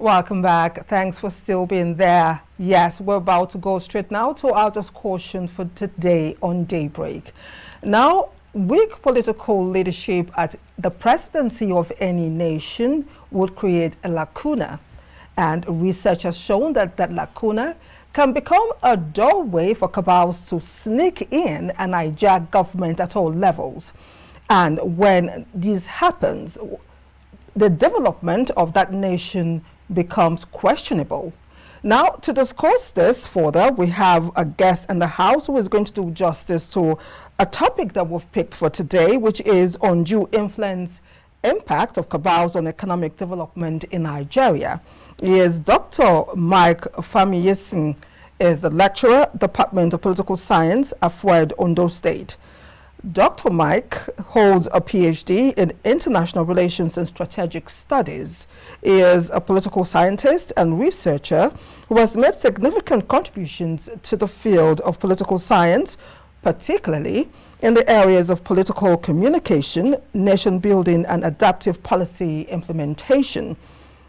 Welcome back. Thanks for still being there. Yes, we're about to go straight now to our discussion for today on Daybreak. Now, weak political leadership at the presidency of any nation would create a lacuna. And research has shown that that lacuna can become a doorway for cabals to sneak in and hijack government at all levels. And when this happens, the development of that nation becomes questionable. Now, to discuss this further, we have a guest in the house who is going to do justice to a topic that we've picked for today, which is undue influence impact of cabals on economic development in Nigeria. He is Dr. Mike Famiyesin, is a lecturer, Department of Political Science, Afwed, Ondo State. Dr. Mike holds a PhD in International Relations and Strategic Studies. He is a political scientist and researcher who has made significant contributions to the field of political science, particularly in the areas of political communication, nation building, and adaptive policy implementation.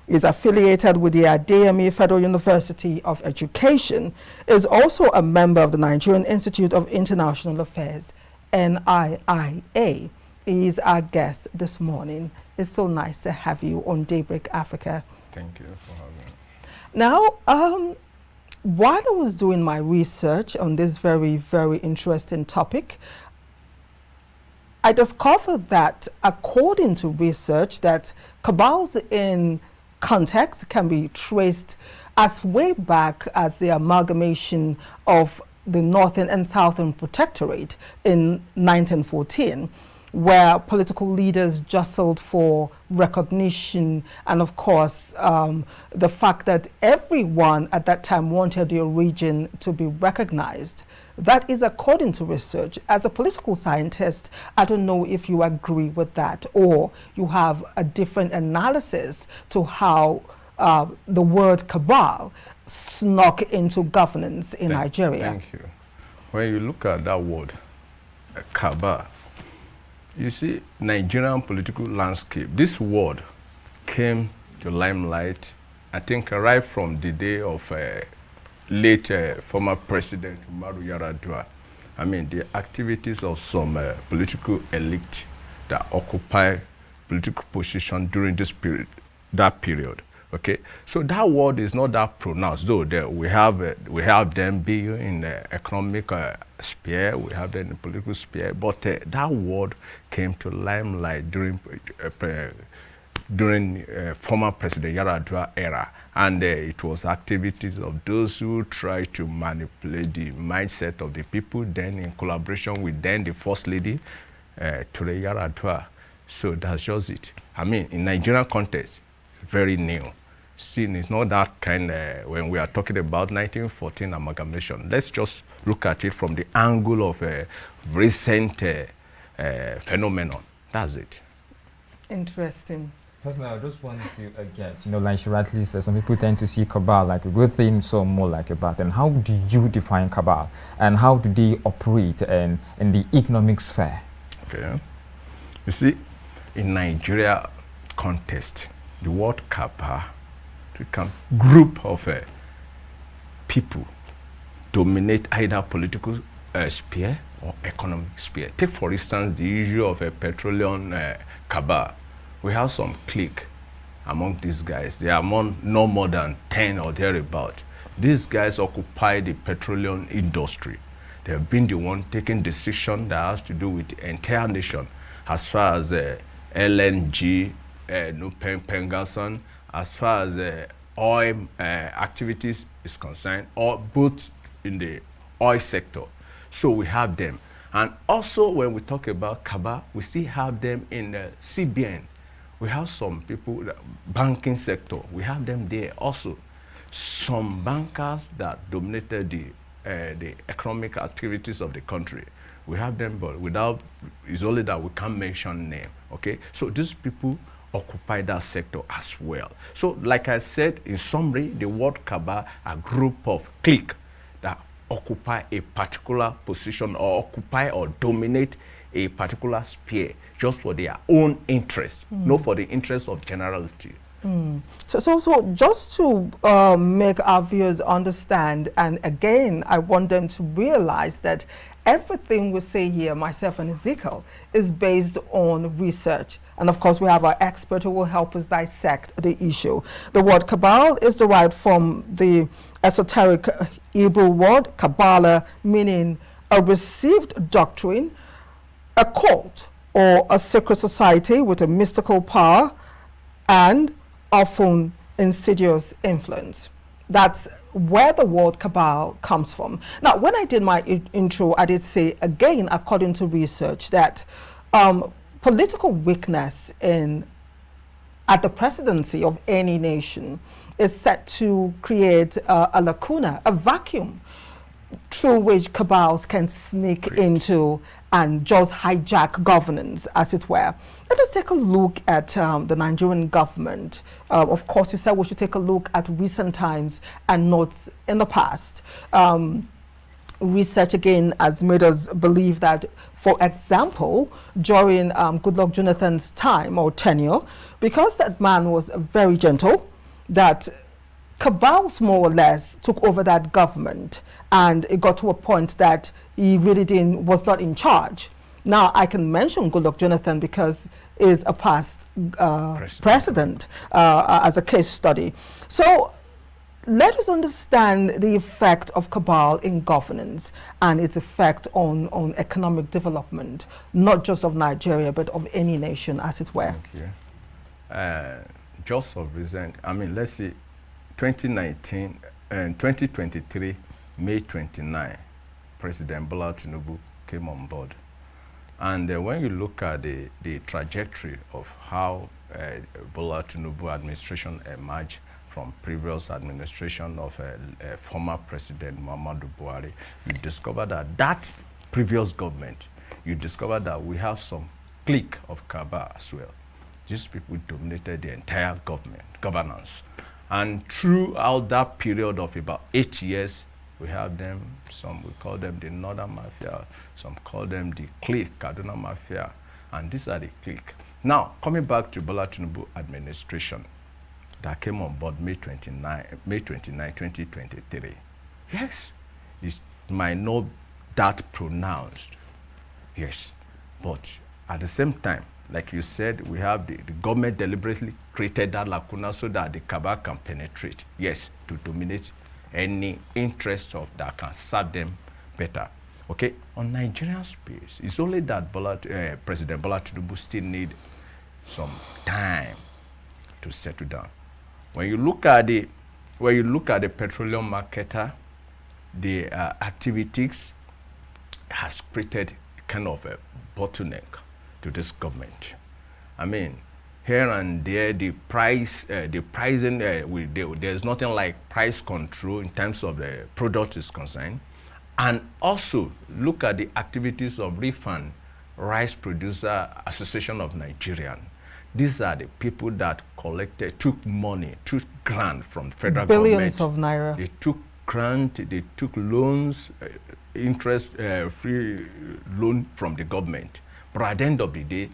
He is affiliated with the Adeyemi Federal University of Education, is also a member of the Nigerian Institute of International Affairs, NIIA. He is our guest this morning. It's so nice to have you on Daybreak Africa. Thank you for having me. Now, while I was doing my research on this very, very interesting topic, I discovered that according to research that cabals in context can be traced as way back as the amalgamation of the Northern and Southern Protectorate in 1914, where political leaders jostled for recognition, and of course the fact that everyone at that time wanted their region to be recognized. That is according to research. As a political scientist, I don't know if you agree with that or you have a different analysis to how the word cabal snuck into governance in Nigeria. Thank you. When you look at that word, cabal, you see Nigerian political landscape. This word came to limelight, I think, right from the day of late former President Umaru Yar'Adua. I mean, the activities of some political elite that occupy political position during this period, Okay, so that word is not that pronounced, though we have them being in the economic sphere, we have them in the political sphere, but that word came to limelight during former President Yar'Adua era, and it was activities of those who try to manipulate the mindset of the people, then in collaboration with then the First Lady, Ture Yar'Adua. So that's just it. I mean, in Nigerian context, very new. Sin is not that kind when we are talking about 1914 amalgamation. Let's just look at it from the angle of a recent phenomenon. That's it. Interesting. Personally, I just want to get, like she rightly said, some people tend to see cabal like a good thing, some more like a bad thing. How do you define cabal, and how do they operate in the economic sphere? Okay. You see, in Nigeria context, the word cabal become group of people dominate either political sphere or economic sphere. Take, for instance, the issue of a petroleum cabal. We have some clique among these guys. They are no more than 10 or thereabout. These guys occupy the petroleum industry. They have been the one taking decision that has to do with the entire nation, as far as LNG, Pengasan, as far as oil activities is concerned, or both in the oil sector. So we have them. And also when we talk about cabal, we still have them in the CBN. We have some people, banking sector, we have them there also. Some bankers that dominated the economic activities of the country. We have them, but it's only that we can't mention name, okay? So these people occupy that sector as well. So like I said, in summary, the word cabal, a group of clique that occupy a particular position or occupy or dominate a particular sphere just for their own interest, not for the interest of generality. So just to make our viewers understand, and again, I want them to realize that everything we say here, myself and Ezekiel, is based on research. And of course, we have our expert who will help us dissect the issue. The word Cabal is derived from the esoteric Hebrew word Kabbalah, meaning a received doctrine, a cult, or a secret society with a mystical power and often insidious influence. That's where the word Cabal comes from. Now, when I did my intro, I did say, again, according to research, that political weakness at the presidency of any nation is set to create a lacuna, a vacuum, through which cabals can sneak into and just hijack governance, as it were. Let us take a look at the Nigerian government. Of course, you said we should take a look at recent times and not in the past. Research, again, has made us believe that, for example, during Goodluck Jonathan's time or tenure, because that man was very gentle, that cabals more or less took over that government, and it got to a point that he really was not in charge. Now, I can mention Goodluck Jonathan because is a past president as a case study. So let us understand the effect of cabal in governance and its effect on economic development, not just of Nigeria, but of any nation, as it were. Thank you. Just of recent, I mean, let's see, 2019 and 2023, May 29, President Bola Tinubu came on board. And when you look at the trajectory of how Bola Tinubu administration emerged from previous administration of former President Muhammadu Buhari, you discover that previous government, you discover that we have some clique of cabal as well. These people dominated the entire governance. And throughout that period of about 8 years, we have them, some we call them the Northern Mafia, some call them the clique, Kaduna Mafia, and these are the clique. Now, coming back to Bola Tinubu administration that came on board May 29, 2023. Yes, it might not that pronounced, yes, but at the same time, like you said, we have the government deliberately created that lacuna so that the cabal can penetrate, yes, to dominate any interest of that can serve them better. Okay, on Nigerian space, it's only that President Bola Tinubu still need some time to settle down. When you look at the petroleum marketer, the activities has created kind of a bottleneck to this government. I mean, here and there, the pricing, there's nothing like price control in terms of the product is concerned. And also look at the activities of RIFAN, Rice Producer Association of Nigeria. These are the people that took grant from federal Billions government. of naira. They took grant, they took loans, interest-free loan from the government. But at the end of the day,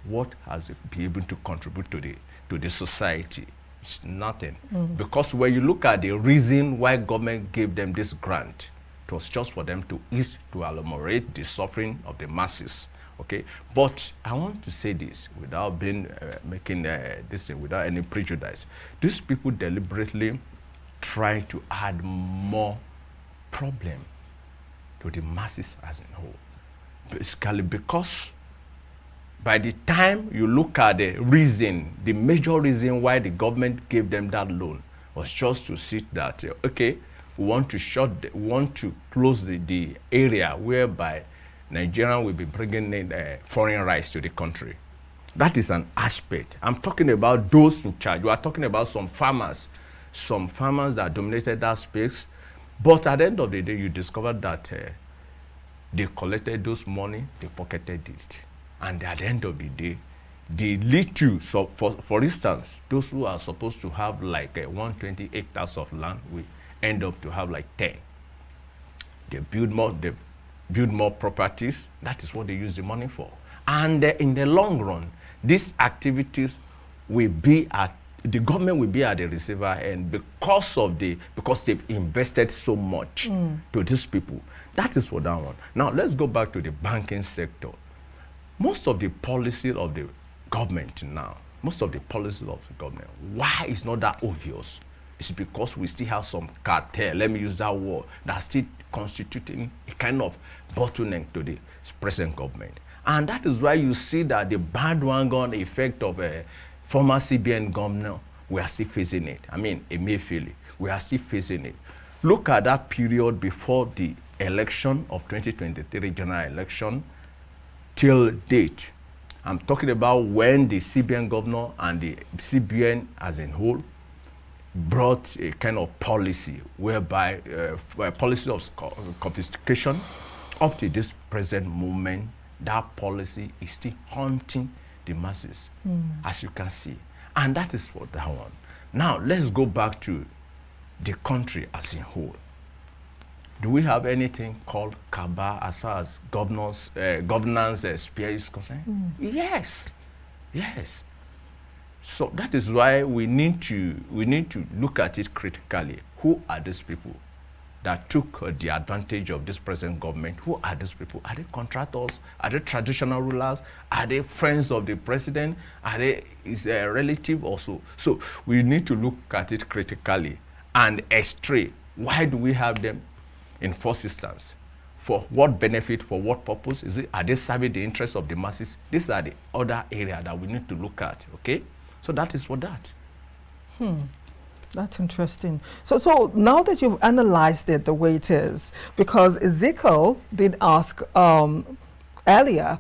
what has it been able to contribute to the society? It's nothing. Because when you look at the reason why government gave them this grant, it was just for them to ameliorate the suffering of the masses. Okay, but I want to say this without being making this without any prejudice. These people deliberately try to add more problem to the masses as a whole, basically because by the time you look at the major reason why the government gave them that loan was just to see that, okay, we want to close the area whereby Nigeria will be bringing in foreign rice to the country. That is an aspect. I'm talking about those in charge. We are talking about some farmers that dominated that space. But at the end of the day, you discover that they collected those money, they pocketed it. And at the end of the day, the little, so for instance, those who are supposed to have like 120 hectares of land will end up to have like 10. They build more properties. That is what they use the money for. And in the long run, these activities will be at the government will be at the receiver end because they've invested so much to these people. That is for that one. Now let's go back to the banking sector. Most of the policy of the government now, why is not that obvious? It's because we still have some cartel, let me use that word, that's still constituting a kind of bottleneck to the present government. And that is why you see that the bandwagon effect of a former CBN governor, we are still facing it. I mean, Emefiele, we are still facing it. Look at that period before the election of 2023 general election till date. I'm talking about when the CBN governor and the CBN as a whole brought a kind of policy whereby policy of confiscation. Up to this present moment, that policy is still haunting the masses, as you can see. And that is for that one. Now, let's go back to the country as a whole. Do we have anything called cabal as far as governance sphere is concerned? Yes, yes. So that is why we need to look at it critically. Who are these people that took the advantage of this present government? Who are these people? Are they contractors? Are they traditional rulers? Are they friends of the president? Are they his relative also? So we need to look at it critically and estray. Why do we have them in first instance? For what benefit? For what purpose? Are they serving the interests of the masses? These are the other area that we need to look at. Okay. So that is for that. That's interesting. So now that you've analyzed it the way it is, because Ezekiel did ask earlier,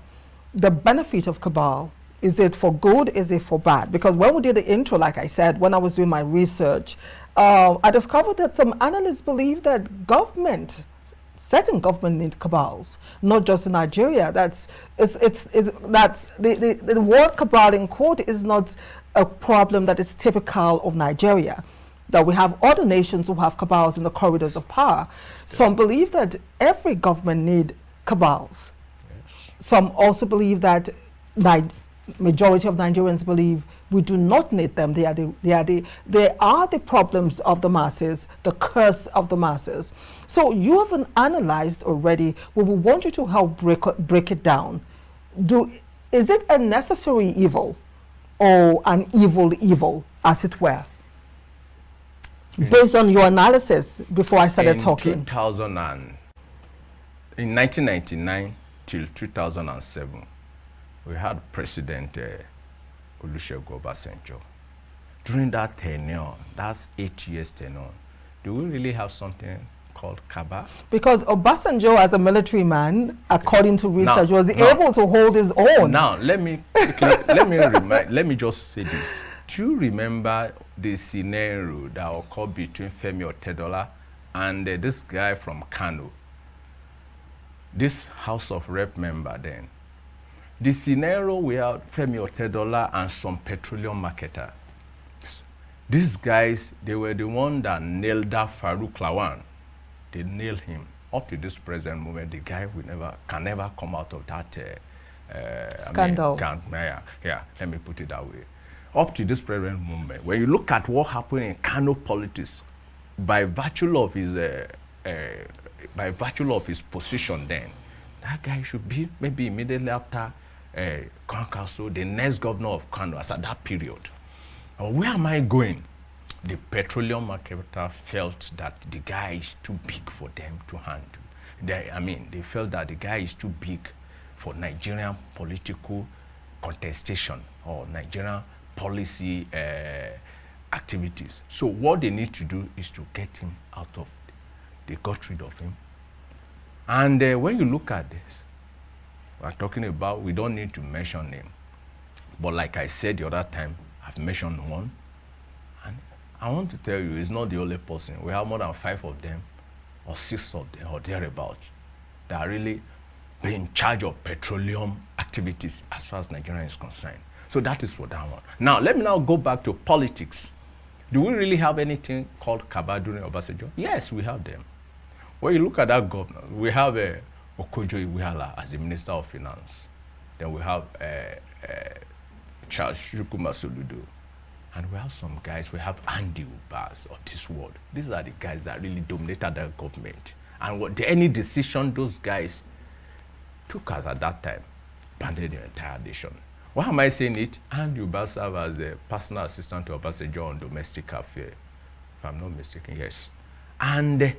the benefit of cabal, is it for good, is it for bad? Because when we did the intro, like I said, when I was doing my research, I discovered that some analysts believe that certain government need cabals, not just in Nigeria. The word cabal in quote is not a problem that is typical of Nigeria, that we have other nations who have cabals in the corridors of power. Some believe that every government need cabals. Yes. Some also believe that majority of Nigerians believe we do not need them. They are the problems of the masses, the curse of the masses. So you have analyzed already. We will want you to help break it down. Is it a necessary evil or an evil, as it were? Based on your analysis before I started talking. In 1999 till 2007, we had President Olusegun Obasanjo. During that tenure, that's 8 years tenure, do we really have something called cabal? Because Obasanjo, as a military man, according to research, was able to hold his own. Now, let me just say this. Do you remember the scenario that occurred between Femi Otedola and this guy from Kano, this House of Rep member then? The scenario where Femi Otedola and some petroleum marketer, these guys, they were the one that nailed that Farouk Lawan. They nailed him. Up to this present moment, the guy can never come out of that scandal. Yeah, let me put it that way. Up to this present moment, when you look at what happened in Kano politics, by virtue of his position, then that guy should be maybe immediately after Council, the next governor of Kano as at that period. And where am I going? The petroleum marketer felt that the guy is too big for them to handle. They felt that the guy is too big for Nigerian political contestation or Nigerian policy activities. So what they need to do is to get him out of, they got rid of him. And when you look at this, we're talking about, we don't need to mention name. But like I said the other time, I've mentioned one. And I want to tell you, it's not the only person. We have more than 5 of them, or 6 of them, or thereabout, that are really in charge of petroleum activities as far as Nigeria is concerned. So that is for that one. Now, let me now go back to politics. Do we really have anything called cabal during Obasanjo? Yes, we have them. When you look at that governor, we have Okojo Iweala as the Minister of Finance. Then we have Charles Chukwuma Soludo. And we have some guys, we have Undue bars of this world. These are the guys that really dominated the government. And any decision those guys took us at that time, banded the entire nation. Why am I saying it? Undue bars serve as the personal assistant to Obasanjo on domestic affairs, if I'm not mistaken, yes. And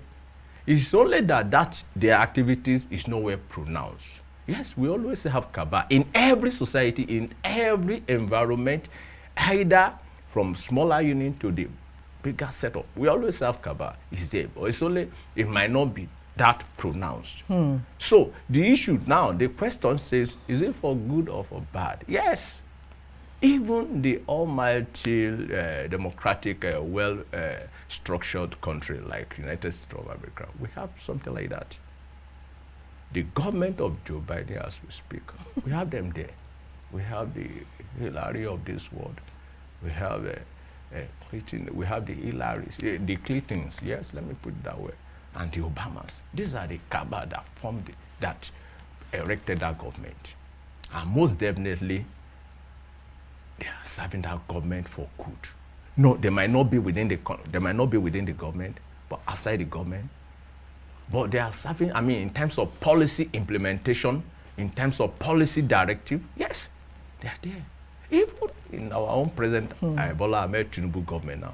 it's only that their activities is nowhere pronounced. Yes, we always have cabal in every society, in every environment, either from smaller unit to the bigger setup. We always have cabal. It's there, but it's only, it might not be that pronounced. So the issue now, the question says, is it for good or for bad? Yes. Even the almighty democratic, well-structured country like United States of America, we have something like that. The government of Joe Biden, as we speak, we have them there. We have the Hillary of this world. We have Clinton. We have the Hillarys, the Clintons. Yes, let me put it that way. And the Obamas. These are the cabal that formed, that erected that government, and most definitely, they are serving that government for good. No, they might not be within the government, but outside the government. But they are serving, I mean, in terms of policy implementation, in terms of policy directive, yes, they are there. Even in our own present Bola Ahmed Tinubu government now,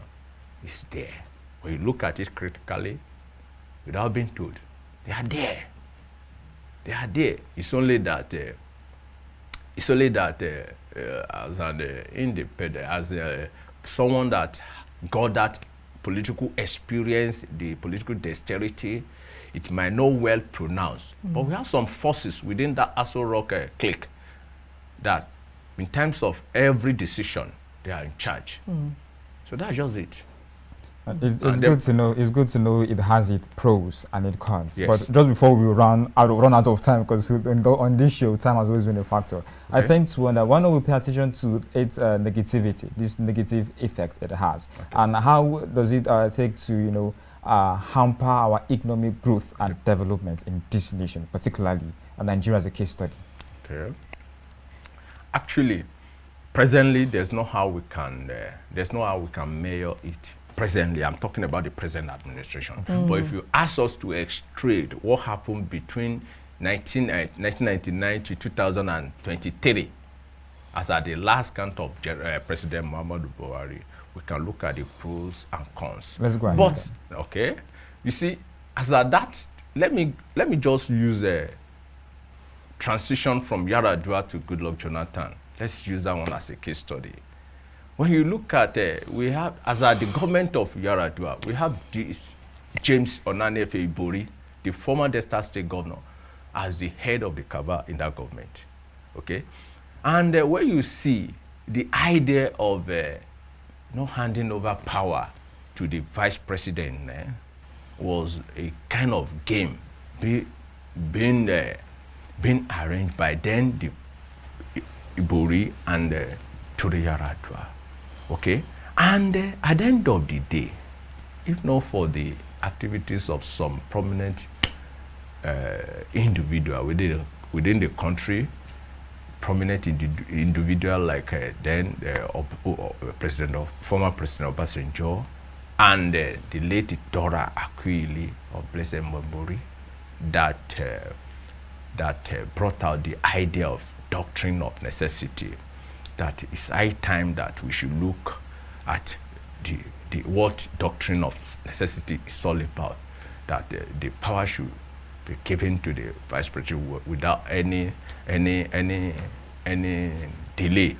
it's there. When you look at it critically, without being told, they are there. They are there. It's only that as an independent, as someone that got that political experience, the political dexterity, it might not well pronounce. But we have some forces within that Aso Rock clique that, in terms of every decision, they are in charge. So that's just it. It's good to know. It's good to know it has its pros and its cons. Yes. But just before we run out of time, because on this show, time has always been a factor. Okay. I think to wonder, why don't we pay attention to its negativity, these negative effects it has, and how does it take to hamper our economic growth and development in this nation, particularly Nigeria as a case study. Okay. Actually, presently, there's no how we can measure it. Presently, I'm talking about the present administration. But if you ask us to extract what happened between 1999 to 2023, as at the last count of President Muhammadu Buhari, we can look at the pros and cons. Let's go ahead. But okay, you see, as at that, let me just use a transition from Yar'Adua to Goodluck Jonathan. Let's use that one as a case study. When you look at, we have, as at the government of Yar'Adua, we have this James Onanefe Ibori, the former Delta State governor, as the head of the cabal in that government. Okay? And when you see the idea of not handing over power to the vice president was a kind of game being arranged by then the Ibori and to the Yar'Adua. Okay, and at the end of the day, if not for the activities of some prominent individual within the country, prominent individual like former President Obasanjo, and the late Dora Akuili of Blessed Memory, that brought out the idea of doctrine of necessity. That it's high time that we should look at the what doctrine of necessity is all about. That the power should be given to the vice president without any delay.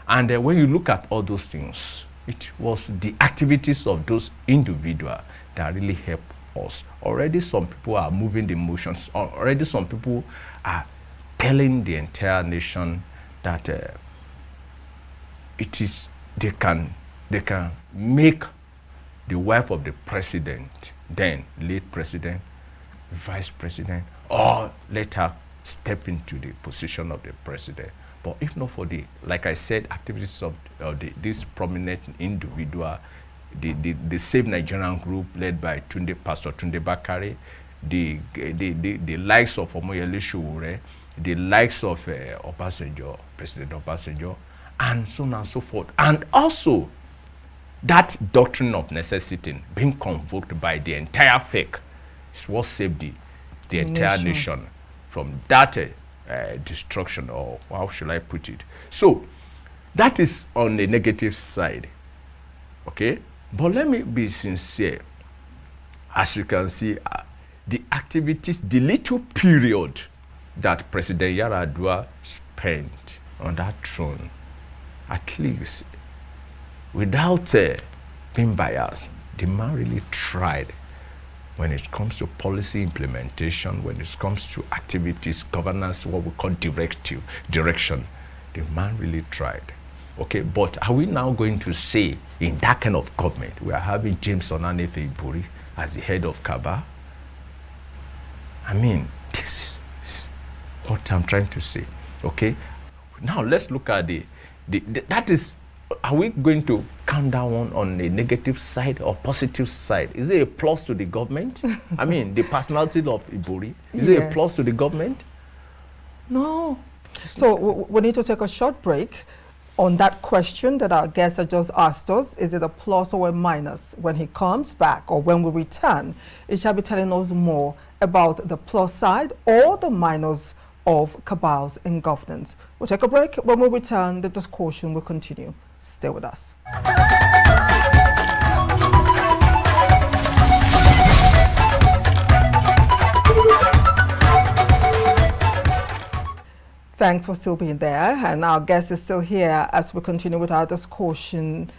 And when you look at all those things, it was the activities of those individuals that really helped us. Already some people are moving the motions. Already some people are telling the entire nation that they can make the wife of the president, then late president, vice president, or let her step into the position of the president. But if not for the, like I said, activities of this prominent individual, the Save Nigerian group led by Pastor Tunde Bakare, the likes of Omoyele Sowore, the likes of Obasanjo, President Obasanjo, and so on and so forth. And also, that doctrine of necessity being convoked by the entire FEC is what saved the entire nation from that destruction, or how should I put it? So that is on the negative side, okay? But let me be sincere. As you can see, the activities, the little period that President Yar'Adua spent on that throne, at least without being biased, the man really tried when it comes to policy implementation, when it comes to activities, governance, what we call direction. The man really tried. Okay, but are we now going to say in that kind of government, we are having James Onanife as the head of Cabal? I mean, this is what I'm trying to say. Okay, now let's look at that is, are we going to count that one on the negative side or positive side? Is it a plus to the government? I mean, the personality of Ibori, is it a plus to the government? No. So we need to take a short break on that question that our guest had just asked us. Is it a plus or a minus? When he comes back, or when we return, he shall be telling us more about the plus side or the minus of cabals in governance. We'll take a break. When we return, the discussion will continue. Stay with us. Thanks for still being there, and our guest is still here as we continue with our discussion,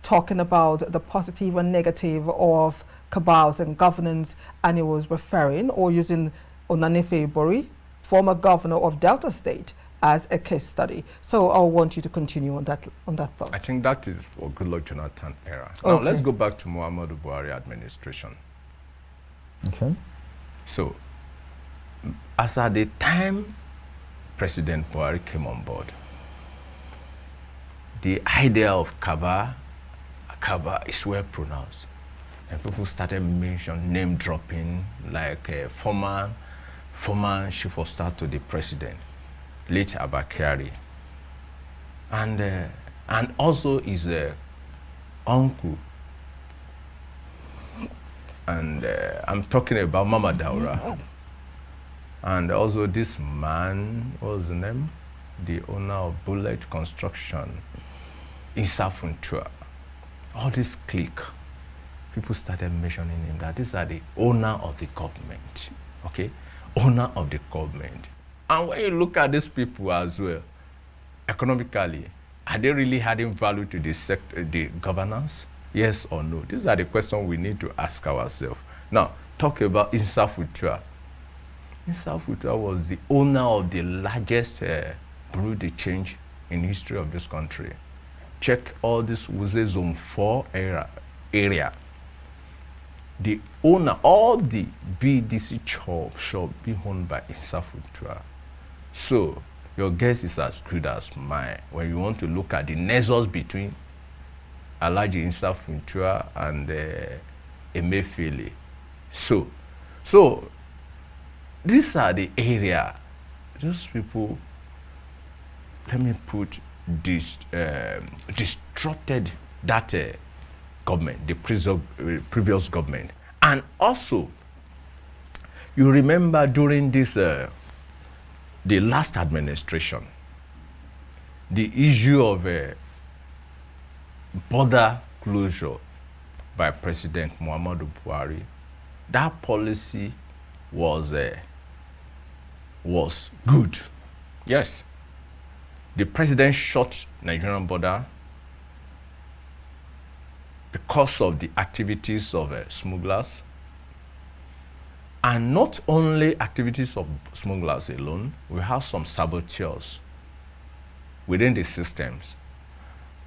talking about the positive and negative of cabals and governance, and he was referring or using Onanife Ibori, former governor of Delta State, as a case study. So I want you to continue on that thought. I think that is for Goodluck Jonathan era. Now let's go back to Muhammadu Buhari administration. Okay. So as at the time President Buhari came on board, the idea of Cabal is well pronounced. And people started mentioning, name dropping, like a former chief of staff to the president, late Abakari, and also his uncle. And I'm talking about Mama Daura. And also this man, what was the name? The owner of Bullet Construction, Issa Funtua. All this clique, people started mentioning him that these are the owner of the government, okay? Owner of the government. And when you look at these people as well, economically, are they really adding value to the governance? Yes or no? These are the questions we need to ask ourselves. Now, talk about Issa Funtua. Issa Funtua was the owner of the largest bureau de change in the history of this country. Check all this Wuse Zone 4 area. The owner, all the BDC shop be owned by Issa Funtua. So your guess is as good as mine when you want to look at the nexus between Alhaji Issa Funtua and Emefiele. So these are the area. Those people, let me put this, disrupted that government, the previous government. And also, you remember during this, the last administration, the issue of border closure by President Muhammadu Buhari, that policy was good. Yes. The president shut Nigerian border because of the activities of smugglers. And not only activities of smugglers alone, we have some saboteurs within the systems.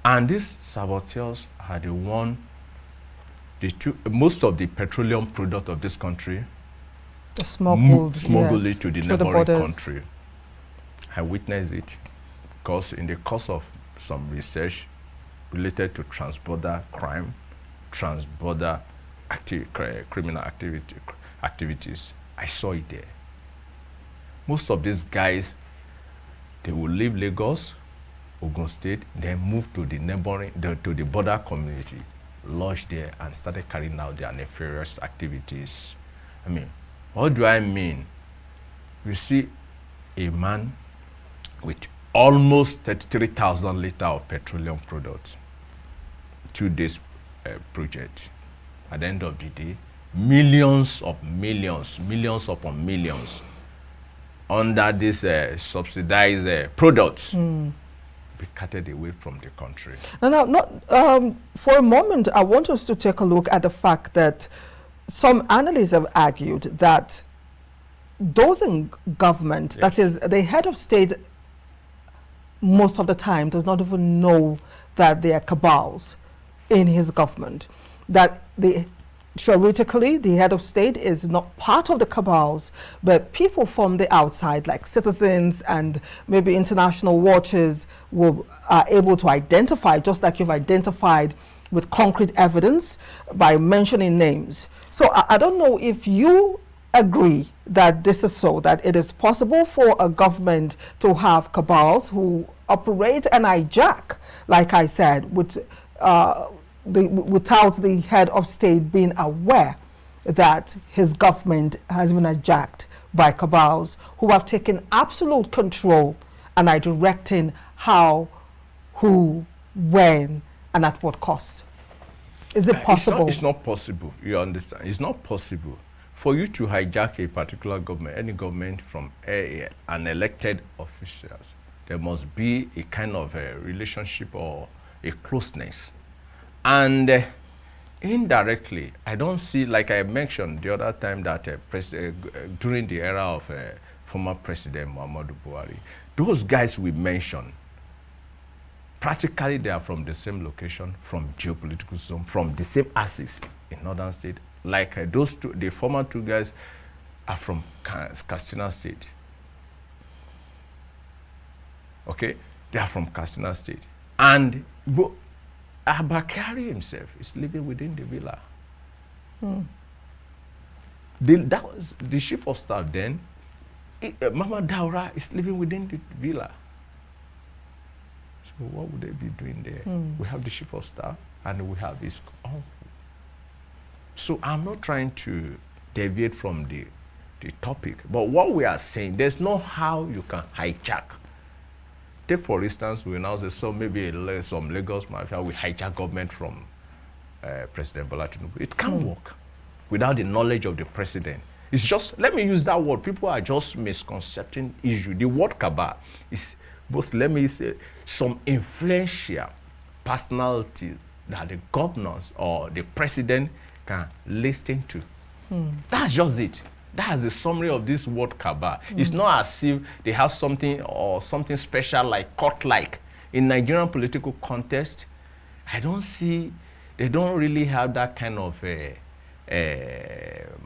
And these saboteurs are the one, most of the petroleum product of this country smuggled it to the neighboring country. I witnessed it because in the course of some research related to transborder crime, transborder criminal activities, I saw it there. Most of these guys, they will leave Lagos, Ogun State, then move to the neighboring, to the border community. lodged there and started carrying out their nefarious activities. I mean, what do I mean? You see a man with almost 33,000 liters of petroleum products, 2 days project. At the end of the day, millions upon millions under this subsidized products be carted away from the country. For a moment, I want us to take a look at the fact that some analysts have argued that those in government, Yes. that is, the head of state, most of the time does not even know that they are cabals in his government. That theoretically, the head of state is not part of the cabals, but people from the outside, like citizens and maybe international watchers, are able to identify, just like you've identified with concrete evidence by mentioning names. So I don't know if you agree that this is so, that it is possible for a government to have cabals who operate and hijack, like I said, without the head of state being aware that his government has been hijacked by cabals who have taken absolute control and are directing how, who, when, and at what cost. Is it possible? It's not possible. You understand? It's not possible for you to hijack a particular government, any government, from an elected officials. There must be a kind of a relationship or a closeness. And indirectly, I don't see, like I mentioned the other time, that during the era of former President Muhammadu Buhari, those guys we mentioned, practically they are from the same location, from geopolitical zone, from the same axis in northern state. Like those two, the former 2 guys are from Katsina State. Okay, they are from Katsina State. And Abakari himself is living within the villa. That was the chief of staff then. Mama Daura is living within the villa. So what would they be doing there? We have the chief of staff and we have his uncle. So I'm not trying to deviate from the topic, but what we are saying, there's no how you can hijack. Take for instance, we now say, so maybe some Lagos mafia will hijack government from President Bola Tinubu. It can't work without the knowledge of the president. It's just, let me use that word, people are just misconcepting issue. The word cabal is both, let me say, some influential personality that the governors or the president can listen to. That's just it. That's the summary of this word cabal. It's not as if they have something or something special like court-like. In Nigerian political context, I don't see, they don't really have that kind of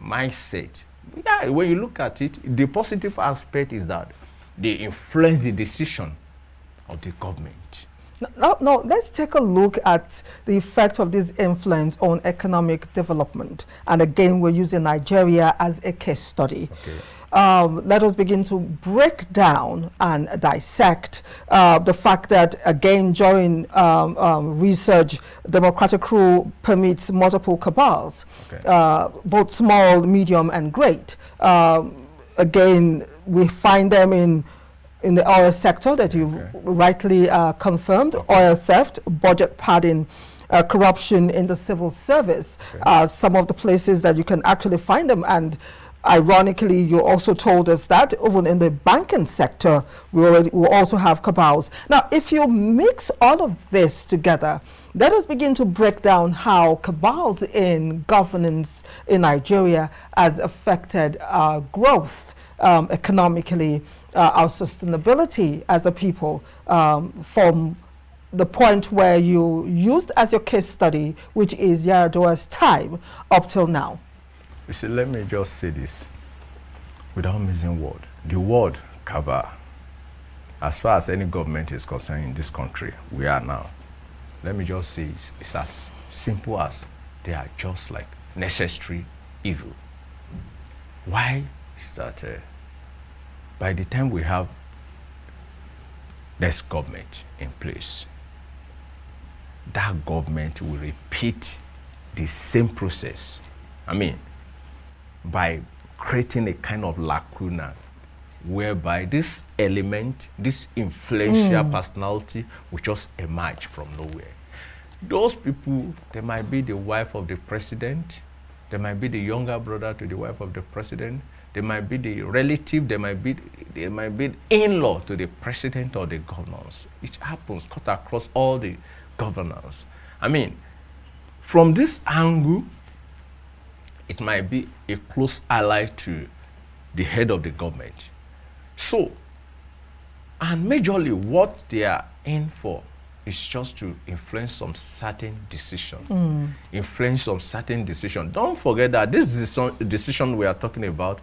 mindset. Yeah, when you look at it, the positive aspect is that they influence the decision of the government. Now, let's take a look at the effect of this influence on economic development. And again, we're using Nigeria as a case study. Okay. Let us begin to break down and dissect the fact that, again, during research, democratic rule permits multiple cabals, Okay. both small, medium, and great. Again, we find them in the oil sector that you've rightly confirmed, oil theft, budget padding, corruption in the civil service, some of the places that you can actually find them. And ironically, you also told us that even in the banking sector, we also have cabals. Now, if you mix all of this together, let us begin to break down how cabals in governance in Nigeria has affected growth economically, our sustainability as a people, from the point where you used as your case study, which is Yaradua's time, up till now. You see, let me just say this without missing word. The word cabal, as far as any government is concerned in this country, we are now. Let me just say it's as simple as they are just like necessary evil. Why is that? By the time we have this government in place, that government will repeat the same process. I mean, by creating a kind of lacuna whereby this element, this influential personality will just emerge from nowhere. Those people, they might be the wife of the president, they might be the younger brother to the wife of the president, they might be the relative, they might be in-law to the president or the governors. It happens cut across all the governors. I mean, from this angle, it might be a close ally to the head of the government. So, and majorly what they are in for is just to influence some certain decision. Influence some certain decision. Don't forget that this decision we are talking about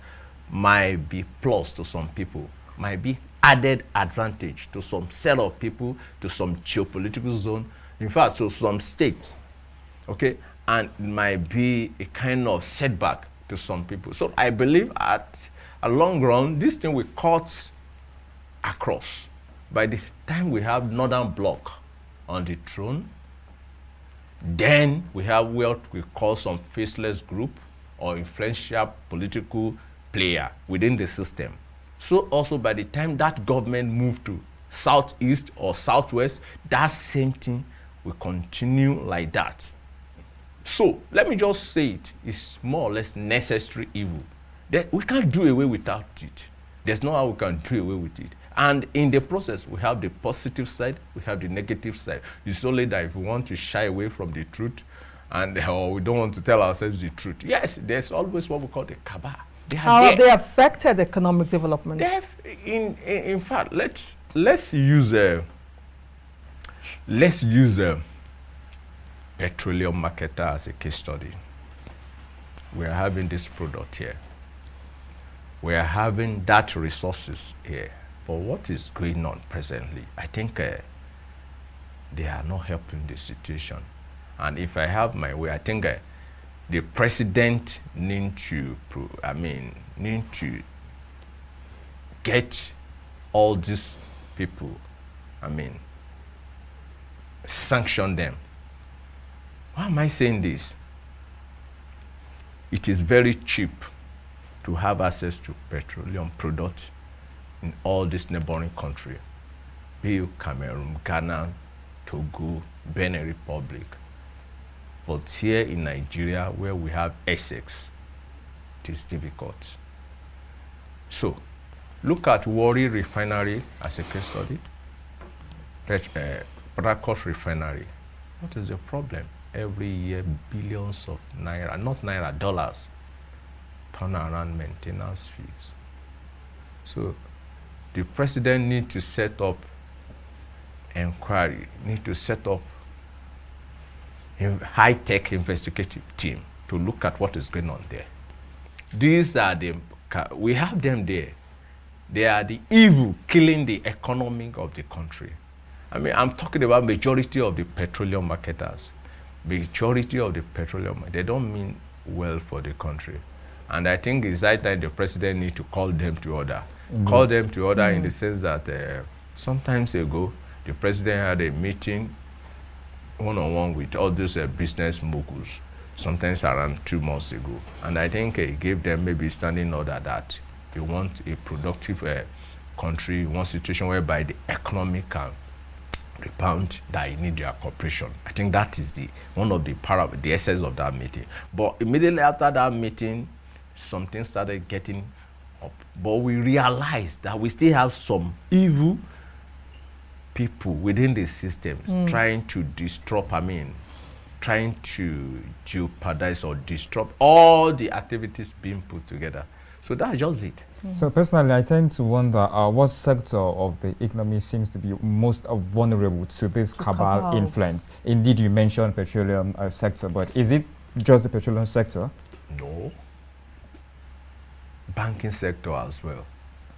might be plus to some people, might be added advantage to some set of people, to some geopolitical zone, in fact, to some states, okay? And it might be a kind of setback to some people. So I believe at a long run, this thing will cut across. By the time we have Northern Bloc on the throne, then we have what we call some faceless group or influential political player within the system. So also by the time that government moved to southeast or southwest, that same thing will continue like that. So let me just say it's more or less necessary evil. That we can't do away without it. There's no how we can do away with it. And in the process, we have the positive side, we have the negative side. It's only that if we want to shy away from the truth and or we don't want to tell ourselves the truth, yes, there's always what we call the cabal. How have they affected economic development? In fact, let's use petroleum marketer as a case study. We are having this product here. We are having that resources here. But what is going on presently? I think they are not helping the situation. And if I have my way, I think the president need to get all these people, sanction them. Why am I saying this? It is very cheap to have access to petroleum products in all this neighboring country, be it Cameroon, Ghana, Togo, Benin Republic. But here in Nigeria, where we have Essex, it is difficult. So, look at Warri Refinery as a case study. Port Refinery. What is the problem? Every year, billions of naira, not naira, dollars, turn around maintenance fees. So, the president needs to set up inquiry, need to set up a high-tech investigative team to look at what is going on there. These are we have them there. They are the evil killing the economy of the country. I'm talking about majority of the petroleum marketers. Majority of the petroleum, they don't mean well for the country. And I think it's high time the president needs to call them to order. Call them to order in the sense that sometimes ago, the president had a meeting one-on-one with all these business moguls, sometimes around 2 months ago. And I think he gave them maybe standing order that you want a productive country, one situation whereby the economy can rebound, that you need their cooperation. I think that is one of the essence of that meeting. But immediately after that meeting, something started getting up. But we realized that we still have some evil people within the systems trying to trying to jeopardize or disrupt all the activities being put together. So that's just it. So personally, I tend to wonder what sector of the economy seems to be most vulnerable to this cabal influence. Indeed, you mentioned petroleum sector, but is it just the petroleum sector? No. Banking sector as well.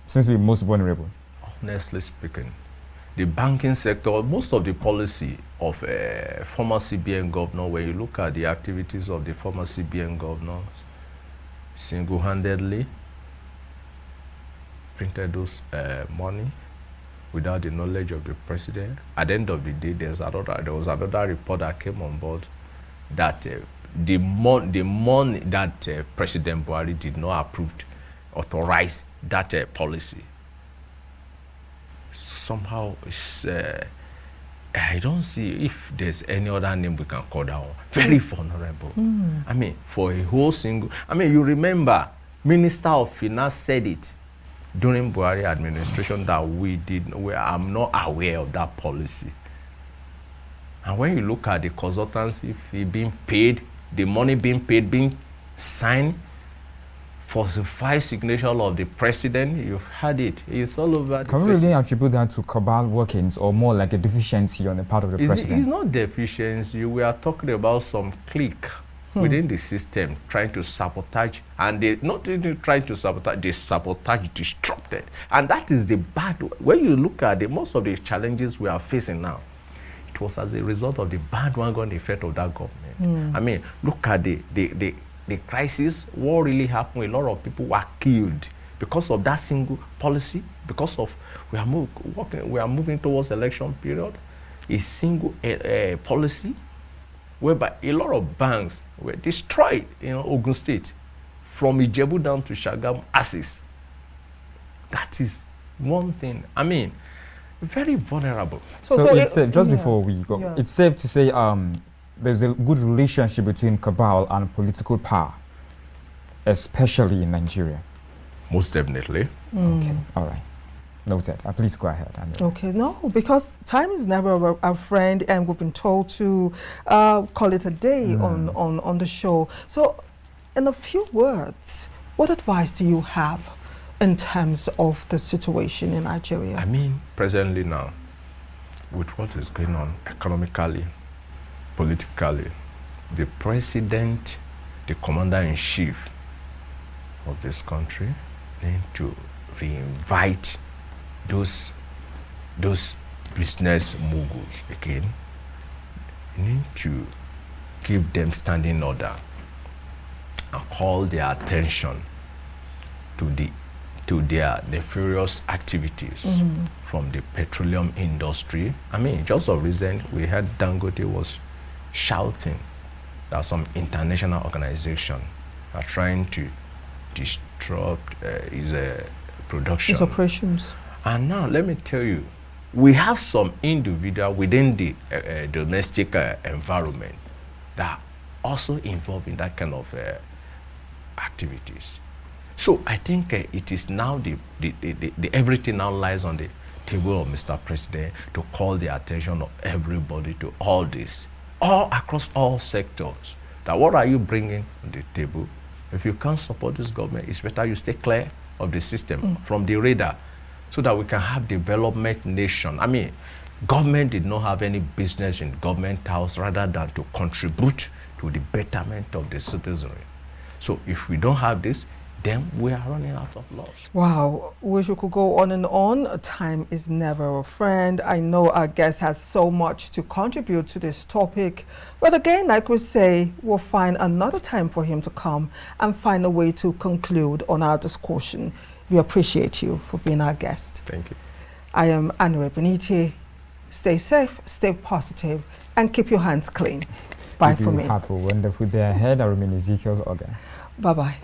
Seems to be most vulnerable. Honestly speaking, the banking sector, most of the policy of former CBN governor, when you look at the activities of the former CBN governors, single-handedly printed those money without the knowledge of the president. At the end of the day, there was another report that came on board that the money that President Buhari did not authorize that policy. Somehow, it's, I don't see if there's any other name we can call that one. Very vulnerable. I mean, for a whole single, I mean, you remember, Minister of Finance said it during Buhari administration that I'm not aware of that policy. And when you look at the consultancy fee being paid, the money being paid, being signed, falsified signature of the president, you've had it. It's all over. Can we really attribute that to cabal workings, or more like a deficiency on the part of the president? It's not deficiency. We are talking about some clique within the system trying to sabotage, and they not really trying to sabotage, they sabotage, disrupted. And that is the bad. When you look at most of the challenges we are facing now, it was as a result of the bandwagon effect of that government. I mean, look at the crisis. What really happened? A lot of people were killed because of that single policy. Because of we are moving towards election period. A single policy whereby a lot of banks were destroyed in Ogun State, from Ijebu down to Shagamu, Axis. That is one thing. I mean, very vulnerable. So it's just before we go, it's safe to say there's a good relationship between cabal and political power, especially in Nigeria. Most definitely. Okay, all right. Noted. Please go ahead. Okay, no, because time is never a friend, and we've been told to call it a day on the show. So, in a few words, what advice do you have in terms of the situation in Nigeria? I mean, presently now, with what is going on economically, politically, the president, the commander-in-chief of this country need to reinvite those business moguls again. You need to give them standing order and call their attention to their nefarious activities from the petroleum industry. I mean, just of recent, we heard Dangote was shouting that some international organization are trying to disrupt his production. His operations. And now, let me tell you, we have some individual within the domestic environment that are also involved in that kind of activities. So I think it is now the everything now lies on the table of Mr. President to call the attention of everybody to all this, all across all sectors. That what are you bringing on the table? If you can't support this government, it's better you stay clear of the system, from the radar, so that we can have development nation. I mean, government did not have any business in government house rather than to contribute to the betterment of the citizenry. So if we don't have this, then we are running out of laws. Wow, wish we could go on and on. Time is never a friend. I know our guest has so much to contribute to this topic, but again, like we say, we'll find another time for him to come and find a way to conclude on our discussion. We appreciate you for being our guest. Thank you. I am Anire Binitie. Stay safe, stay positive, and keep your hands clean. Bye for me. Have a wonderful day ahead. I remain Ezekiel Ogar. Bye-bye.